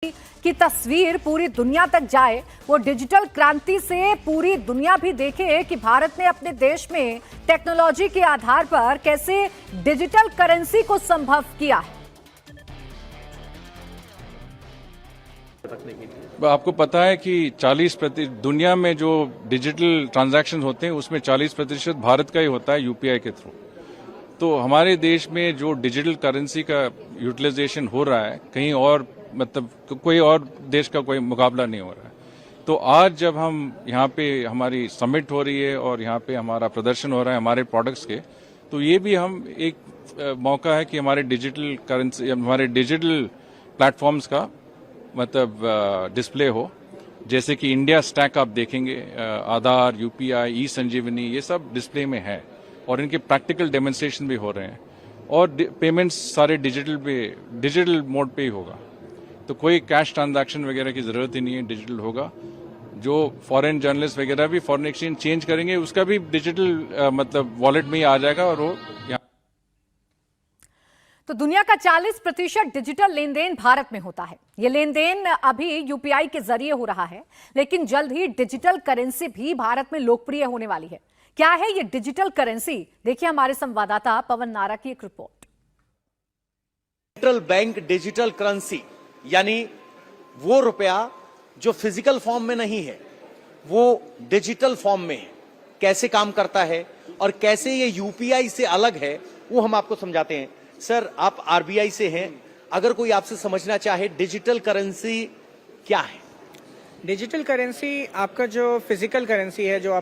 की तस्वीर पूरी दुनिया तक जाए, वो डिजिटल क्रांति से पूरी दुनिया भी देखे कि भारत ने अपने देश में टेक्नोलॉजी के आधार पर कैसे डिजिटल करेंसी को संभव किया है। आपको पता है कि 40% दुनिया में जो डिजिटल ट्रांजैक्शन होते हैं उसमें 40% भारत का ही होता है यूपीआई के थ्रू। तो हमारे देश में जो डिजिटल करेंसी का यूटिलाइजेशन हो रहा है कहीं और मतलब कोई और देश का कोई मुकाबला नहीं हो रहा है। तो आज जब हम यहाँ पे हमारी समिट हो रही है और यहाँ पे हमारा प्रदर्शन हो रहा है हमारे प्रोडक्ट्स के, तो ये भी हम एक मौका है कि हमारे डिजिटल करेंसी हमारे डिजिटल प्लेटफॉर्म्स का मतलब डिस्प्ले हो। जैसे कि इंडिया स्टैक आप देखेंगे, आधार, यूपीआई, ई संजीवनी, ये सब डिस्प्ले में है और इनके प्रैक्टिकल डेमोन्स्ट्रेशन भी हो रहे हैं और पेमेंट्स सारे डिजिटल मोड पे ही होगा। तो कोई कैश ट्रांजैक्शन वगैरह की जरूरत ही नहीं है, डिजिटल होगा। जो फॉरेन जर्नलिस्ट वगैरह भी फॉरेन एक्सचेंज चेंज करेंगे उसका भी डिजिटल मतलब वॉलेट में ही आ जाएगा और वो यहाँ। तो दुनिया का 40% डिजिटल लेन देन भारत में होता है। ये लेन देन अभी यूपीआई के जरिए हो रहा है, लेकिन जल्द ही डिजिटल करेंसी भी भारत में लोकप्रिय होने वाली है। क्या है ये डिजिटल करेंसी? देखिए हमारे संवाददाता पवन नारा की एक report. Central bank digital currency यानी वो रुपया जो फिजिकल फॉर्म में नहीं है, वो डिजिटल फॉर्म में है। कैसे काम करता है और कैसे ये यूपीआई से अलग है वो हम आपको समझाते हैं। सर, आप आरबीआई से हैं, अगर कोई आपसे समझना चाहे डिजिटल करेंसी क्या है? डिजिटल करेंसी आपका जो फिजिकल करेंसी है, जो आप